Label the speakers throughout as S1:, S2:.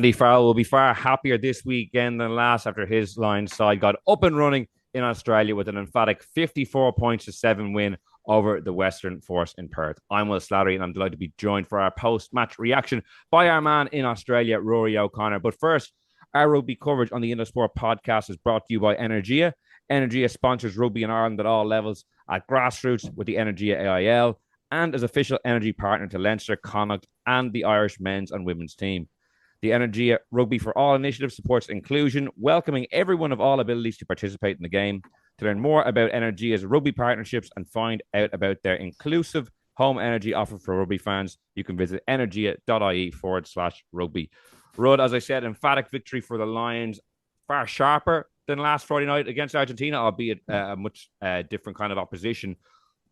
S1: Andy Farrell will be far happier this weekend than last after his Lions side got up and running in Australia with an emphatic 54 points to 7 win over the Western Force in Perth. I'm Will Slattery, and I'm delighted to be joined for our post-match reaction by our man in Australia, Ruaidhri O'Connor. But first, our rugby coverage on the Indo Sport podcast is brought to you by Energia. Energia sponsors rugby in Ireland at all levels, at grassroots with the Energia AIL, and as official energy partner to Leinster, Connacht, and the Irish men's and women's team. The Energia Rugby for All initiative supports inclusion, welcoming everyone of all abilities to participate in the game. To learn more about Energia's rugby partnerships and find out about their inclusive home energy offer for rugby fans, you can visit energia.ie/rugby. Rud, as I said, emphatic victory for the Lions, far sharper than last Friday night against Argentina, albeit a much different kind of opposition.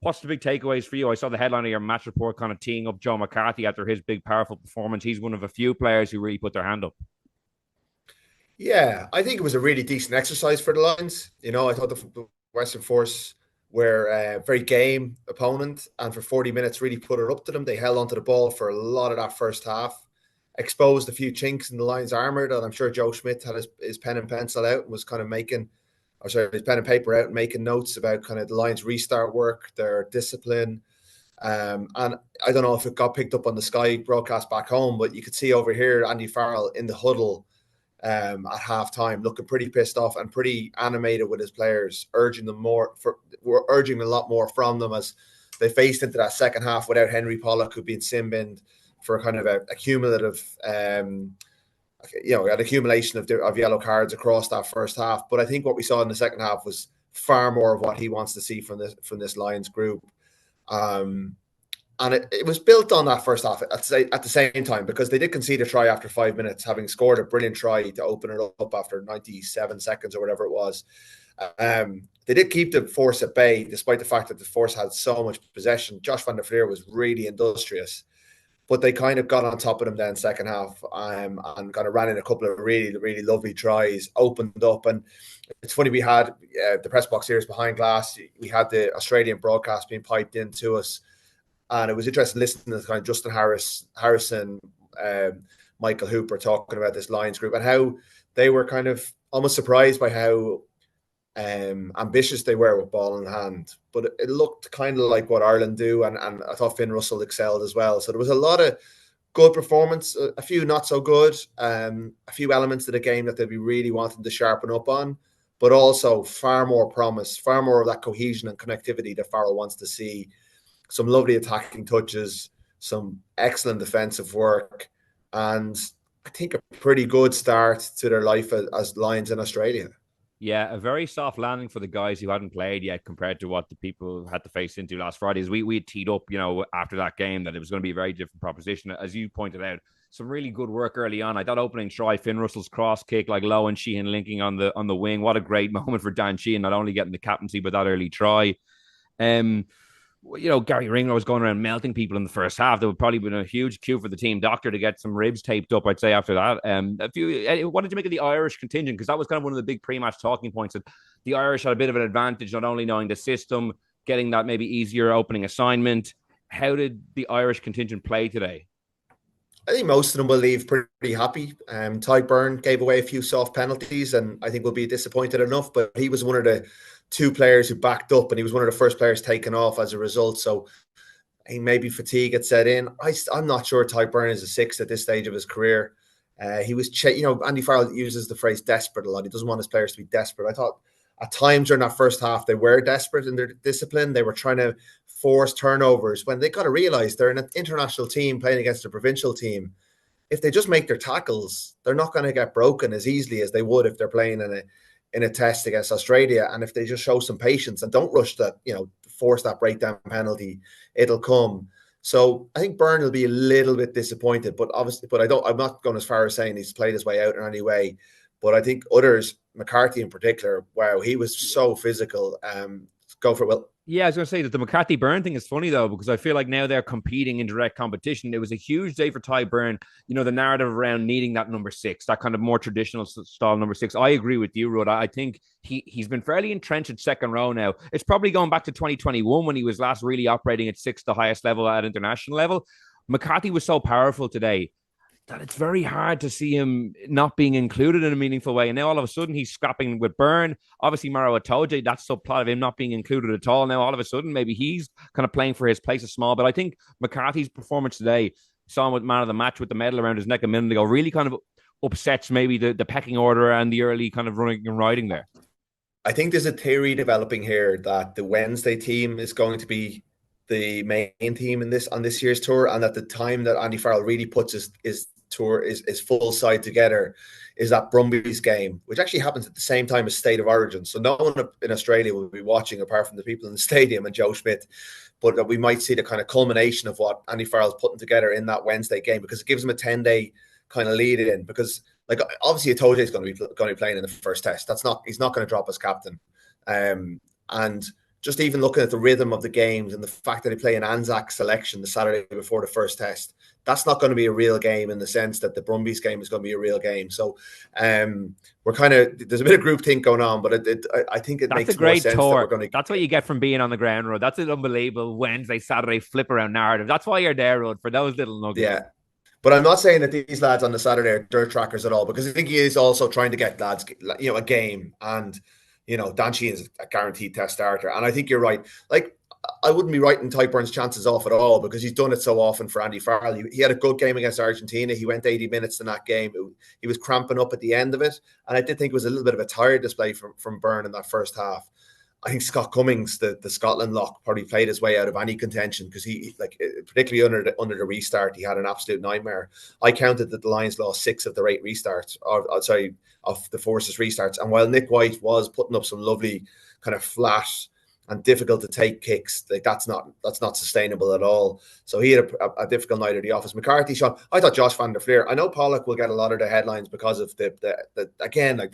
S1: What's the big takeaways for you? I saw the headline of your match report kind of teeing up Joe McCarthy after his big, powerful performance. He's one of a few players who really put their hand up.
S2: Yeah, I think it was a really decent exercise for the Lions. I thought the Western Force were a very game opponent, and for 40 minutes really put it up to them. They held onto the ball for a lot of that first half, exposed a few chinks in the Lions' armour that I'm sure Joe Schmidt had his pen and pencil out and was kind of his pen and paper out and making notes about kind of the Lions' restart work, their discipline. And I don't know if it got picked up on the Sky broadcast back home, but you could see over here Andy Farrell in the huddle at halftime, looking pretty pissed off and pretty animated with his players, urging a lot more from them as they faced into that second half without Henry Pollock, who'd been sin-binned for kind of a cumulative an accumulation of yellow cards across that first half. But I think what we saw in the second half was far more of what he wants to see from this Lions group. And it was built on that first half at the same time, because they did concede a try after 5 minutes, having scored a brilliant try to open it up after 97 seconds or whatever it was. They did keep the Force at bay, despite the fact that the Force had so much possession. Josh van der Fleer was really industrious. But they kind of got on top of them then second half and kind of ran in a couple of really, really lovely tries, opened up. And it's funny, we had the press box here is behind glass. We had the Australian broadcast being piped into us. And it was interesting listening to kind of Justin Harrison, Michael Hooper talking about this Lions group and how they were kind of almost surprised by how ambitious they were with ball in hand, but it looked kind of like what Ireland do, and I thought Finn Russell excelled as well. So there was a lot of good performance, a few not so good, a few elements of the game that they'd be really wanting to sharpen up on, but also far more promise, far more of that cohesion and connectivity that Farrell wants to see. Some lovely attacking touches, some excellent defensive work, and I think a pretty good start to their life as Lions in Australia.
S1: Yeah, a very soft landing for the guys who hadn't played yet compared to what the people had to face into last Friday. As we had teed up, after that game, that it was going to be a very different proposition. As you pointed out, some really good work early on. I thought opening try, Finn Russell's cross kick, like Lowe and Sheehan linking on the wing. What a great moment for Dan Sheehan, not only getting the captaincy, but that early try. Gary Ringrose was going around melting people in the first half. There would probably been a huge queue for the team doctor to get some ribs taped up, I'd say, after that. What did you make of the Irish contingent? Because that was kind of one of the big pre-match talking points, that the Irish had a bit of an advantage, not only knowing the system, getting that maybe easier opening assignment. How did the Irish contingent play today?
S2: I think most of them will leave pretty happy. Tadhg Beirne gave away a few soft penalties, and I think will be disappointed enough, but he was one of the two players who backed up, and he was one of the first players taken off as a result. So I think maybe fatigue had set in. I'm not sure Tadhg Beirne is a six at this stage of his career. He was, Andy Farrell uses the phrase desperate a lot. He doesn't want his players to be desperate. I thought at times during that first half, they were desperate in their discipline. They were trying to force turnovers when they got to realize they're an international team playing against a provincial team. If they just make their tackles, they're not going to get broken as easily as they would if they're playing in a test against Australia. And if they just show some patience and don't rush that, force that breakdown penalty, it'll come. So I think Beirne will be a little bit disappointed, but I'm not going as far as saying he's played his way out in any way. But I think others, McCarthy in particular, wow, he was so physical. Go for it, Will.
S1: Yeah, I was going to say that the McCarthy Beirne thing is funny, though, because I feel like now they're competing in direct competition. It was a huge day for Tadhg Beirne, the narrative around needing that number six, that kind of more traditional style number six. I agree with you, Rud. I think he's been fairly entrenched at second row now. It's probably going back to 2021 when he was last really operating at six, the highest level at international level. McCarthy was so powerful today. that it's very hard to see him not being included in a meaningful way. And now all of a sudden he's scrapping with Beirne. Obviously, Maro Itoje, that subplot of him not being included at all. Now all of a sudden maybe he's kind of playing for his place is small. But I think McCarthy's performance today, saw him with man of the match with the medal around his neck a minute ago, really kind of upsets maybe the pecking order and the early kind of running and riding there.
S2: I think there's a theory developing here that the Wednesday team is going to be the main team in this on this year's tour, and at the time that Andy Farrell really puts his tour is full side together is that Brumbies game, which actually happens at the same time as State of Origin. So no one in Australia will be watching apart from the people in the stadium and Joe Schmidt, but that we might see the kind of culmination of what Andy Farrell's putting together in that Wednesday game, because it gives him a 10-day kind of lead in, because like obviously Itoje is going to be playing in the first test. He's not going to drop as captain, and just even looking at the rhythm of the games and the fact that they play an Anzac selection the Saturday before the first test, that's not going to be a real game in the sense that the Brumbies game is going to be a real game. So we're kind of, there's a bit of groupthink going on, but I think it makes more sense
S1: tour.
S2: That we're going to.
S1: That's what you get from being on the ground, Rod. That's an unbelievable Wednesday, Saturday flip around narrative. That's why you're there, Rod, for those little nuggets.
S2: Yeah. But I'm not saying that these lads on the Saturday are dirt trackers at all, because I think he is also trying to get lads, a game. And, Dan Sheehan is a guaranteed test starter. And I think you're right. Like, I wouldn't be writing Tadhg Beirne's chances off at all, because he's done it so often for Andy Farrell. He had a good game against Argentina. He went 80 minutes in that game. He was cramping up at the end of it. And I did think it was a little bit of a tired display from Beirne in that first half. I think Scott Cummings, the Scotland lock, probably played his way out of any contention, because he, like, particularly under the restart, he had an absolute nightmare. I counted that the Lions lost 6 of their 8 restarts, of the Forces restarts. And while Nick White was putting up some lovely kind of flat and difficult to take kicks, like that's not sustainable at all. So he had a difficult night at the office. McCarthy, Sean, I thought Josh van der Fleer. I know Pollock will get a lot of the headlines because of the again, like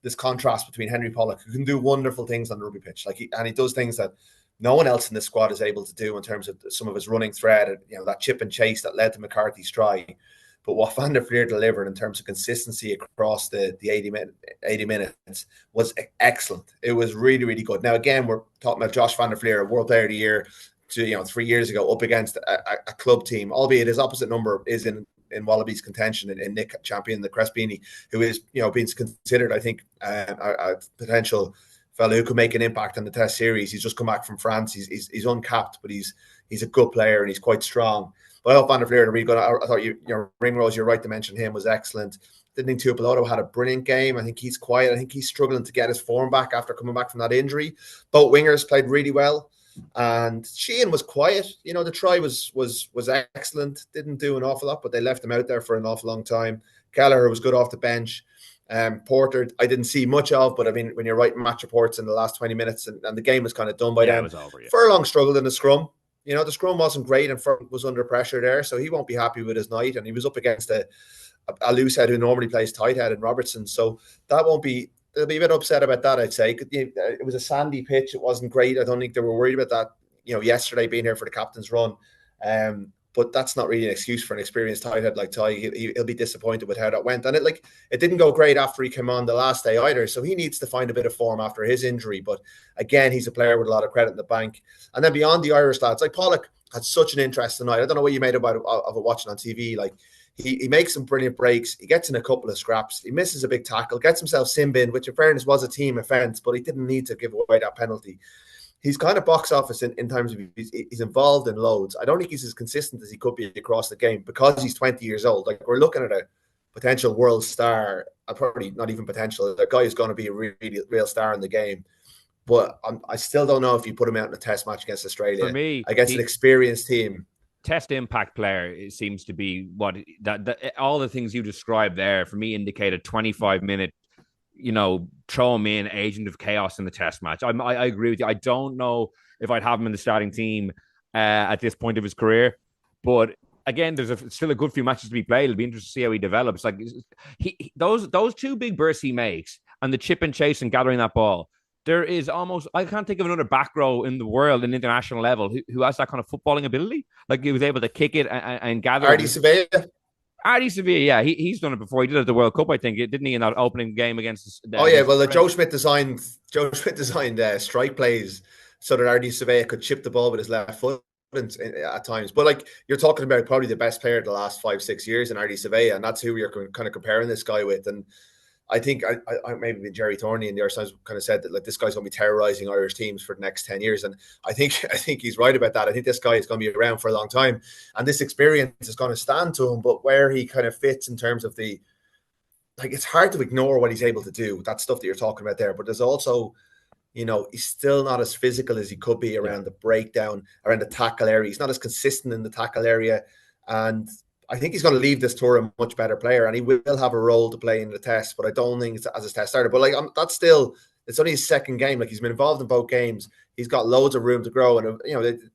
S2: this contrast between Henry Pollock, who can do wonderful things on the rugby pitch, and he does things that no one else in this squad is able to do in terms of some of his running thread, that chip and chase that led to McCarthy's try. But what Van der Fleer delivered in terms of consistency across the 80 minutes was excellent. It was really, really good. Now, again, we're talking about Josh Van der Fleer, a World Player of the Year, 3 years ago, up against a club team, albeit his opposite number is in Wallabies contention in Nick Champion, the Crespini, who is being considered, I think, a potential fellow who could make an impact on the Test series. He's just come back from France. He's uncapped, but he's a good player and he's quite strong. But I thought Van der Fleer, I thought Ringrose, you're right to mention him, was excellent. Didn't think Tuipulotu had a brilliant game. I think he's quiet. I think he's struggling to get his form back after coming back from that injury. Both wingers played really well. And Sheehan was quiet. The try was excellent. Didn't do an awful lot, but they left him out there for an awful long time. Kelleher was good off the bench. Porter, I didn't see much of, but I mean, when you're writing match reports in the last 20 minutes and the game was kind of done by then.
S1: It was over, yeah.
S2: Furlong struggled in the scrum. The scrum wasn't great and Furlong was under pressure there, so he won't be happy with his night. And he was up against a loose head who normally plays tight head in Robertson, so they'll be a bit upset about that, I'd say. It was a sandy pitch. It wasn't great. I don't think they were worried about that, yesterday being here for the captain's run. But that's not really an excuse for an experienced tight head like Ty. He'll be disappointed with how that went. And it didn't go great after he came on the last day either. So he needs to find a bit of form after his injury. But again, he's a player with a lot of credit in the bank. And then beyond the Irish lads, like Pollock had such an interest tonight. I don't know what you made of it watching on TV. Like he makes some brilliant breaks. He gets in a couple of scraps. He misses a big tackle, gets himself sin bin, which in fairness was a team offence, but he didn't need to give away that penalty. He's kind of box office in terms of he's involved in loads. I don't think he's as consistent as he could be across the game because he's 20 years old. Like, we're looking at a potential world star, probably not even potential. The guy is going to be a really real star in the game. But I still don't know if you put him out in a test match against Australia.
S1: For me,
S2: against an experienced team.
S1: Test impact player, it seems to be what that all the things you described there for me indicate a 25-minute, throw him in, agent of chaos in the test match. I agree with you. I don't know if I'd have him in the starting team at this point of his career, but again, there's still a good few matches to be played. It'll be interesting to see how he develops. Like those 2 big bursts he makes and the chip and chase and gathering that ball. There is I can't think of another back row in the world in international level who has that kind of footballing ability. Like, he was able to kick it and gather.
S2: Ardie Savea.
S1: Ardie Savea, yeah, he's done it before. He did it at the World Cup, I think, didn't he, in that opening game against?
S2: Joe Schmidt designed strike plays so that Ardie Savea could chip the ball with his left foot. at times. But like you're talking about probably the best player of the last 5-6 years in Artie Surveya, and that's who you're kind of comparing this guy with. And I think I maybe Jerry Thorney and the other sides kind of said that like this guy's going to be terrorizing Irish teams for the next 10 years. And I think he's right about that. I think this guy is going to be around for a long time, and this experience is going to stand to him. But where he kind of fits in terms of the, like, it's hard to ignore what he's able to do. That stuff that you're talking about there. But there's also, he's still not as physical as he could be around the breakdown, around the tackle area. He's not as consistent in the tackle area. And I think he's going to leave this tour a much better player, and he will have a role to play in the test, but I don't think it's as his test starter. But like, that's still, it's only his second game. Like, he's been involved in both games. He's got loads of room to grow. And,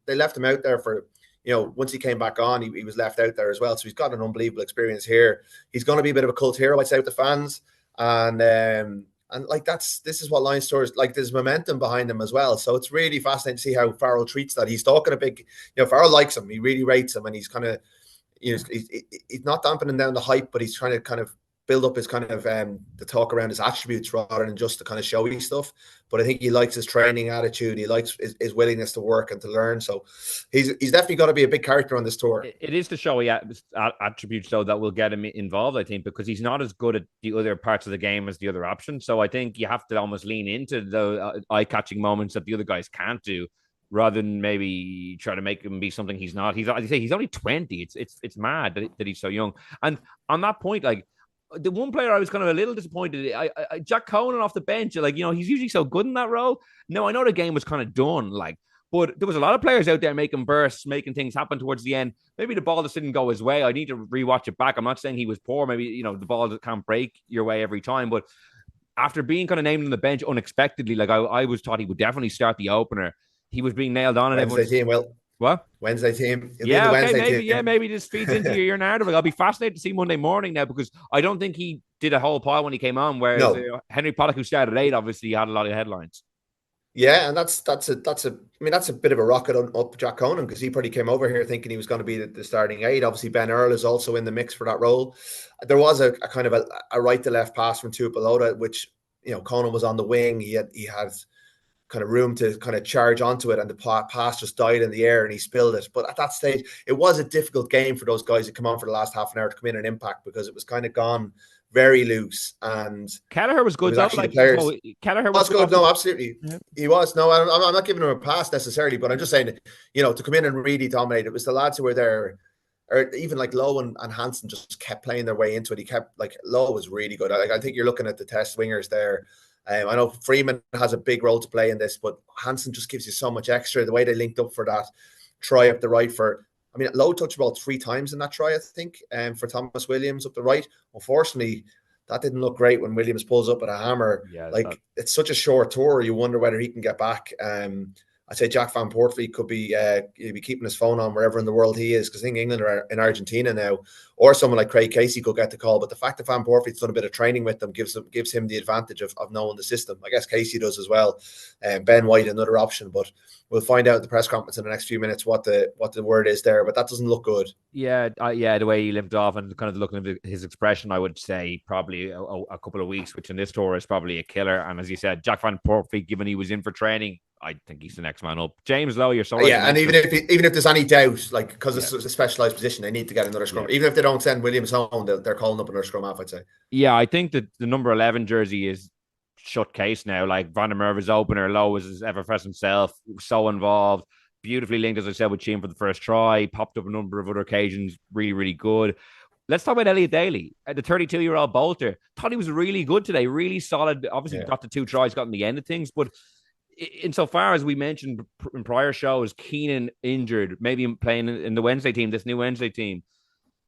S2: they left him out there for, once he came back on, he was left out there as well. So he's got an unbelievable experience here. He's going to be a bit of a cult hero, I'd say, with the fans. And like, this is what Lions tours, like, there's momentum behind him as well. So it's really fascinating to see how Farrell treats that. He's talking a big, Farrell likes him. He really rates him, and he's kind of, he's not dampening down the hype, but he's trying to kind of build up his kind of the talk around his attributes rather than just the kind of showy stuff. But I think he likes his training attitude. He likes his willingness to work and to learn. So he's definitely got to be a big character on this tour.
S1: It is the showy attributes, though, that will get him involved, I think, because he's not as good at the other parts of the game as the other options. So I think you have to almost lean into the eye-catching moments that the other guys can't do, rather than maybe try to make him be something he's not. He's only 20. It's mad that he's so young. And on that point, like, the one player I was kind of a little disappointed, Jack Conan off the bench, like, he's usually so good in that role. No, I know the game was kind of done, like, but there was a lot of players out there making bursts, making things happen towards the end. Maybe the ball just didn't go his way. I need to rewatch it back. I'm not saying he was poor. Maybe, the ball can't break your way every time, but after being kind of named on the bench unexpectedly, like, I was taught he would definitely start the opener. He was being nailed on, and
S2: Wednesday team, Will.
S1: What?
S2: Wednesday team.
S1: Yeah, okay, maybe this feeds into your narrative. I'll be fascinated to see Monday morning now, because I don't think he did a whole pile when he came on, whereas Henry Pollock, who started late, obviously had a lot of headlines.
S2: Yeah, and that's a bit of a rocket up Jack Conan, because he probably came over here thinking he was going to be the starting 8. Obviously, Ben Earl is also in the mix for that role. There was a kind of a right to left pass from Tuipulotu, which Conan was on the wing. He had kind of room to kind of charge onto it, and the pass just died in the air and he spilled it. But at that stage, it was a difficult game for those guys that come on for the last half an hour to come in and impact, because it was kind of gone very loose. And
S1: Kelleher was good.
S2: Kelleher was good. No, absolutely. Yeah. He was. No, I'm not giving him a pass necessarily, but I'm just saying, to come in and really dominate. It was the lads who were there, or even like Lowe and Hansen just kept playing their way into it. He kept, like, Lowe was really good. Like, I think you're looking at the test wingers there. I know Freeman has a big role to play in this, but Hansen just gives you so much extra. The way they linked up for that try up the right Lowe touched the ball 3 times in that try, I think, for Thomas Williams up the right. Unfortunately, that didn't look great when Williams pulls up at a hammer. Yeah, it's such a short tour. You wonder whether he can get back. I'd say Jack Van Poortvliet could be he'd be keeping his phone on wherever in the world he is, because I think England are in Argentina now, or someone like Craig Casey could get the call. But the fact that Van Poortvliet's done a bit of training with them gives him the advantage of knowing the system. I guess Casey does as well. Ben White, another option, but we'll find out at the press conference in the next few minutes what the word is there. But that doesn't look good.
S1: Yeah, the way he limped off and kind of looking at his expression, I would say probably a couple of weeks, which in this tour is probably a killer. And as you said, Jack Van Poortvliet, given he was in for training, I think he's the next man up. James Lowe, you're so right.
S2: Yeah, and even if there's any doubt, like, because it's a specialised position, they need to get another scrum. Yeah. Even if they don't send Williams home, they're calling up another scrum half, I'd say.
S1: Yeah, I think that the number 11 jersey is shut case now. Like, Van der Merwe's opener, Lowe was his ever-present self, so involved, beautifully linked, as I said, with Sheen for the first try, popped up a number of other occasions, really, really good. Let's talk about Elliot Daly, the 32-year-old bolter. Thought he was really good today, really solid. Obviously, got the 2 tries, got in the end of things, but insofar as we mentioned in prior shows, Keenan injured, maybe playing in the Wednesday team, this new Wednesday team.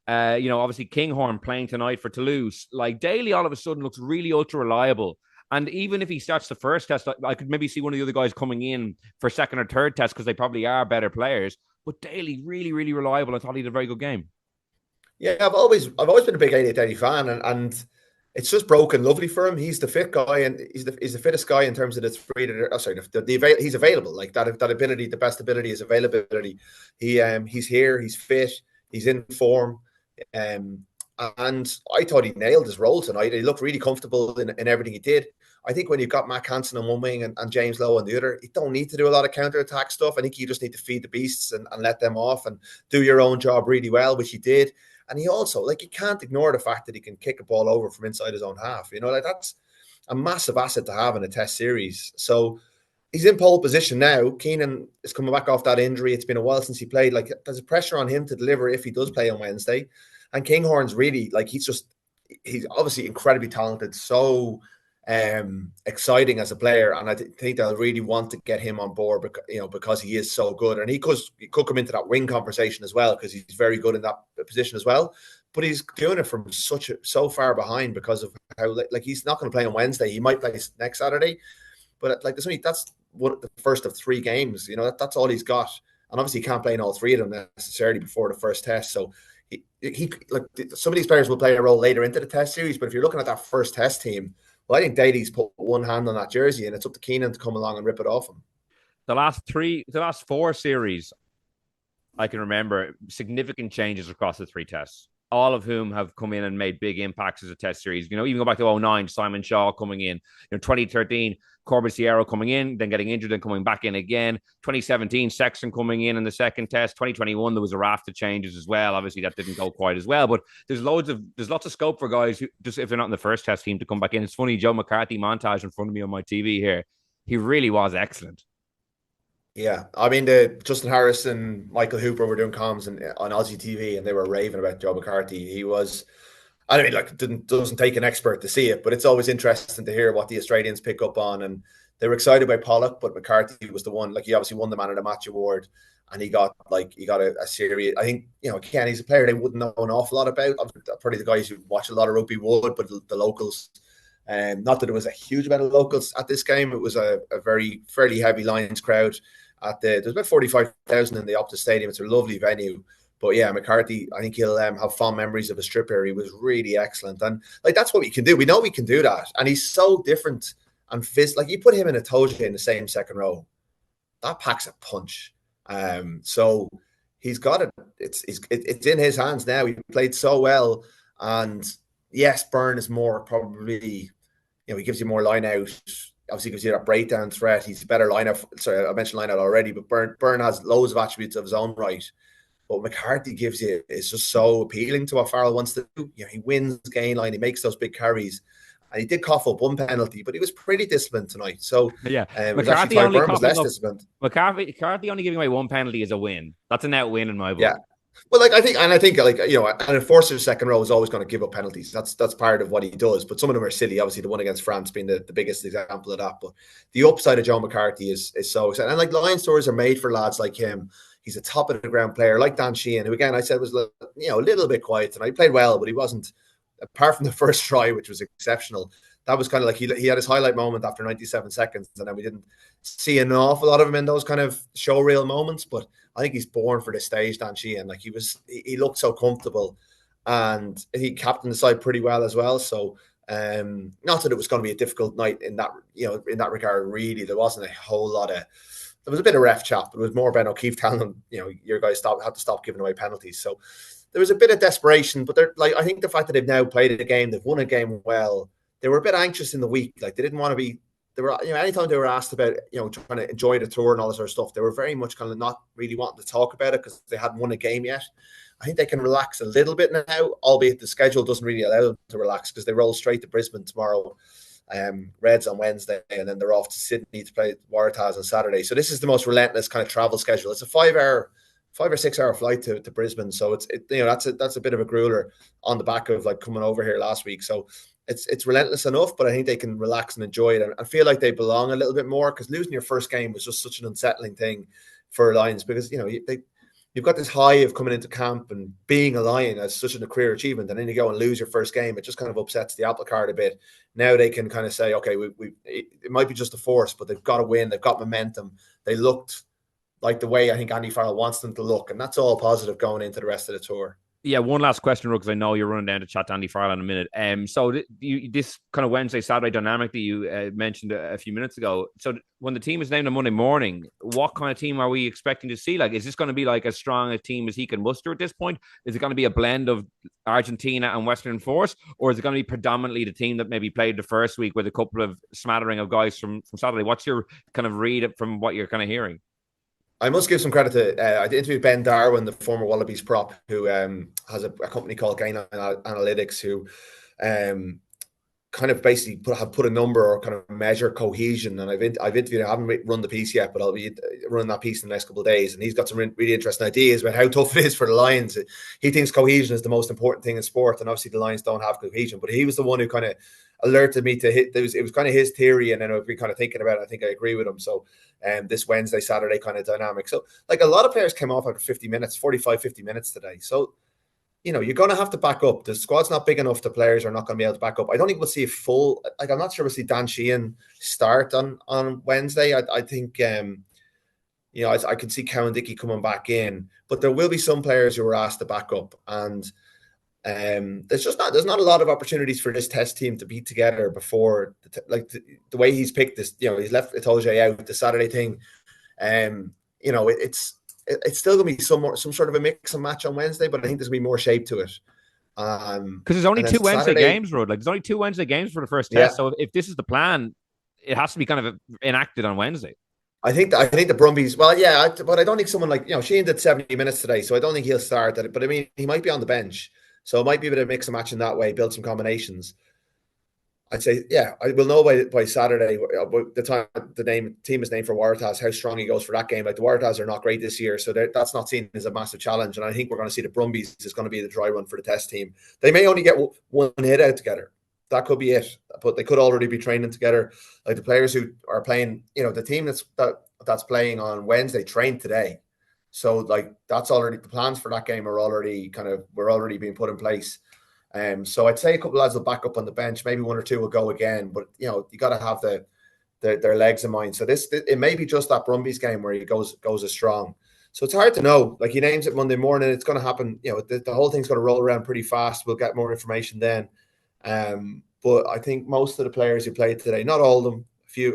S1: Obviously Kinghorn playing tonight for Toulouse. Like, Daly all of a sudden looks really ultra reliable. And even if he starts the first test, I could maybe see one of the other guys coming in for second or third test, because they probably are better players. But Daly, really, really reliable. I thought he had a very good game.
S2: Yeah, I've always been a big Elliot Daly fan, and it's just broken lovely for him. He's the fit guy, and he's the fittest guy in terms of he's available. Like, that ability, the best ability is availability. He's here, he's fit, he's in form. And I thought he nailed his role tonight. He looked really comfortable in everything he did. I think when you've got Matt Hansen on one wing and James Lowe on the other, you don't need to do a lot of counter-attack stuff. I think you just need to feed the beasts and let them off and do your own job really well, which he did. And he also, like, you can't ignore the fact that he can kick a ball over from inside his own half. You know, like, that's a massive asset to have in a test series. So he's in pole position now. Keenan is coming back off that injury. It's been a while since he played. Like, there's a pressure on him to deliver if he does play on Wednesday. And Kinghorn's really, like, he's obviously incredibly talented. So exciting as a player, and I think they'll really want to get him on board because he is so good, and he could come into that wing conversation as well because he's very good in that position as well. But he's doing it from so far behind because of how, like, he's not going to play on Wednesday. He might play next Saturday, but like that's the first of 3 games. You know, that's all he's got, and obviously he can't play in all 3 of them necessarily before the first test. So he like, some of these players will play a role later into the test series, but if you're looking at that first test team, well, I think Daly's put one hand on that jersey, and it's up to Keenan to come along and rip it off him.
S1: The last 4 series, I can remember significant changes across the 3 tests, all of whom have come in and made big impacts as a test series. You know, even go back to 2009, Simon Shaw coming in. 2013, Corbin Sierra coming in, then getting injured and coming back in again. 2017, Sexton coming in the second test. 2021, there was a raft of changes as well. Obviously, that didn't go quite as well, but there's lots of scope for guys who, just if they're not in the first test team, to come back in. It's funny, Joe McCarthy montage in front of me on my TV here. He really was excellent.
S2: Yeah, I mean, Justin Harris and Michael Hooper were doing comms on Aussie TV, and they were raving about Joe McCarthy. He was, I mean, like, doesn't take an expert to see it, but it's always interesting to hear what the Australians pick up on. And they were excited by Pollock, but McCarthy was the one. Like, he obviously won the Man of the Match award, and he got a series. I think, again, he's a player they wouldn't know an awful lot about. Probably the guys who watch a lot of rugby would, but the locals. Not that it was a huge amount of locals at this game. It was a fairly heavy Lions crowd. There's about 45,000 in the Optus Stadium. It's a lovely venue. But yeah, McCarthy, I think he'll have fond memories of his trip here. He was really excellent. And like, that's what we can do. We know we can do that. And he's so different and like, you put him in a Tadhg in the same second row, that packs a punch. So he's got it. It's in his hands now. He played so well. And yes, Beirne is more probably, he gives you more line out. Obviously gives you that breakdown threat. He's a better line-out. Sorry, I mentioned line-out already, but Beirne has loads of attributes of his own right. But McCarthy is just so appealing to what Farrell wants to do. He wins gain line, he makes those big carries. And he did cough up one penalty, but he was pretty disciplined tonight. So
S1: yeah,
S2: McCarthy only was less disciplined.
S1: McCarthy only giving away one penalty is a win. That's a net win in my book.
S2: Yeah. Well, I think an enforcer second row is always going to give up penalties. That's part of what he does. But some of them are silly. Obviously, the one against France being the biggest example of that. But the upside of Joe McCarthy is so exciting. And like, Lions stories are made for lads like him. He's a top of the ground player, like Dan Sheehan, who again I said was a little bit quiet tonight. He played well, but he wasn't. Apart from the first try, which was exceptional, that was kind of like he had his highlight moment after 97 seconds, and then we didn't see an awful lot of him in those kind of showreel moments. But I think he's born for this stage, Dan Sheehan. Like, he looked so comfortable, and he captained the side pretty well as well. So not that it was going to be a difficult night in that regard. Really, there wasn't a whole lot of. There was a bit of ref chat, but it was more Ben O'Keefe telling them, your guys had to stop giving away penalties. So there was a bit of desperation, but I think the fact that they've now played a game, they've won a game well. They were a bit anxious in the week. Like, they didn't want to be. They were, anytime they were asked about, trying to enjoy the tour and all this sort of stuff, they were very much kind of not really wanting to talk about it because they hadn't won a game yet. I think they can relax a little bit now, albeit the schedule doesn't really allow them to relax because they roll straight to Brisbane tomorrow. Reds on Wednesday, and then they're off to Sydney to play Waratahs on Saturday. So this is the most relentless kind of travel schedule. It's a 5 or 6 hour flight to Brisbane. So that's a bit of a grueler on the back of like coming over here last week. So it's relentless enough, but I think they can relax and enjoy it and feel like they belong a little bit more, because losing your first game was just such an unsettling thing for Lions, because you've got this high of coming into camp and being a Lion as such a career achievement, and then you go and lose your first game. It just kind of upsets the apple cart a bit. Now they can kind of say, okay, it might be just a force, but they've got to win. They've got momentum. They looked like the way I think Andy Farrell wants them to look, and that's all positive going into the rest of the tour.
S1: Yeah, one last question, because I know you're running down to chat to Andy Farrell in a minute. So this kind of Wednesday, Saturday dynamic that you mentioned a few minutes ago. So when the team is named on Monday morning, what kind of team are we expecting to see? Like, is this going to be like as strong a team as he can muster at this point? Is it going to be a blend of Argentina and Western Force, or is it going to be predominantly the team that maybe played the first week with a couple of smattering of guys from Saturday? What's your kind of read from what you're kind of hearing?
S2: I must give some credit to I interviewed Ben Darwin, the former Wallabies prop, who has a company called Gain Analytics, who um, kind of basically have put a number or kind of measure cohesion. And I've interviewed, I haven't run the piece yet, but I'll be running that piece in the next couple of days. And he's got some really interesting ideas about how tough it is for the Lions. He thinks cohesion is the most important thing in sport, and obviously the Lions don't have cohesion. But he was the one who kind of alerted me to hit. It was kind of his theory, and then I've been kind of thinking about it. I think I agree with him. So this Wednesday, Saturday kind of dynamic. So like a lot of players came off after 50 minutes, 45, 50 minutes today. So you're going to have to back up. The squad's not big enough. The players are not going to be able to back up. I don't think we'll see a full. Like, I'm not sure we'll see Dan Sheehan start on Wednesday. I think I can see Cowan Dickey coming back in, but there will be some players who are asked to back up, and there's not a lot of opportunities for this test team to be together before the way he's picked this. He's left Itoje out, the Saturday thing. It's still going to be some sort of a mix and match on Wednesday, but I think there's going to be more shape to it.
S1: Because there's only two Wednesday games, Rod. Like, there's only two Wednesday games for the first test. So if this is the plan, it has to be kind of enacted on Wednesday.
S2: I think the Brumbies. Well, yeah, but I don't think someone like Sheehan did 70 minutes today, so I don't think he'll start at it. But I mean, he might be on the bench, so it might be a bit of mix and match in that way, build some combinations. I'd say, yeah, I will know by Saturday, the time the team is named for Waratahs, how strong he goes for that game. Like, the Waratahs are not great this year, so that's not seen as a massive challenge. And I think we're going to see the Brumbies is going to be the dry run for the test team. They may only get one hit out together. That could be it, but they could already be training together. Like, the players who are playing, the team that's playing on Wednesday trained today. So like, that's already, the plans for that game are already being put in place. So I'd say a couple of lads will back up on the bench. Maybe one or two will go again, but you got to have their legs in mind. So it may be just that Brumbies game where he goes as strong. So it's hard to know. Like, he names it Monday morning. It's going to happen. The whole thing's going to roll around pretty fast. We'll get more information then. But I think most of the players who played today, not all of them,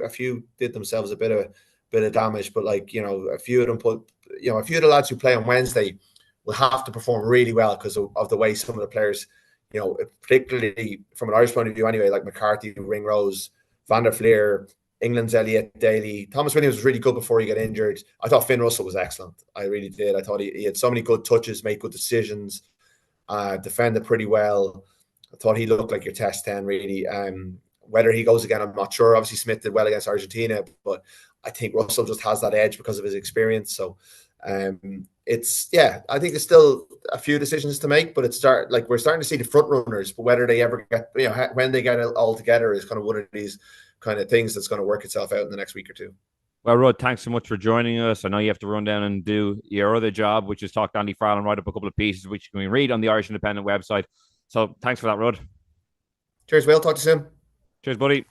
S2: a few did themselves a bit of damage. But a few of them a few of the lads who play on Wednesday will have to perform really well because of the way some of the players. Particularly from an Irish point of view anyway, like McCarthy, Ringrose, Van der Fleer, England's Elliott, Daly. Thomas Williams was really good before he got injured. I thought Finn Russell was excellent. I really did. I thought he had so many good touches, made good decisions, defended pretty well. I thought he looked like your test 10, really. Whether he goes again, I'm not sure. Obviously, Smith did well against Argentina, but I think Russell just has that edge because of his experience. So I think there's still a few decisions to make, but we're starting to see the front runners, but whether they ever get, when they get it all together is kind of one of these kind of things that's going to work itself out in the next week or two.
S1: Well, Rod, thanks so much for joining us. I know you have to run down and do your other job, which is talk to Andy Farrell and write up a couple of pieces, which you can read on the Irish Independent website. So thanks for that, Rod.
S2: Cheers, Will. Talk to you soon.
S1: Cheers, buddy.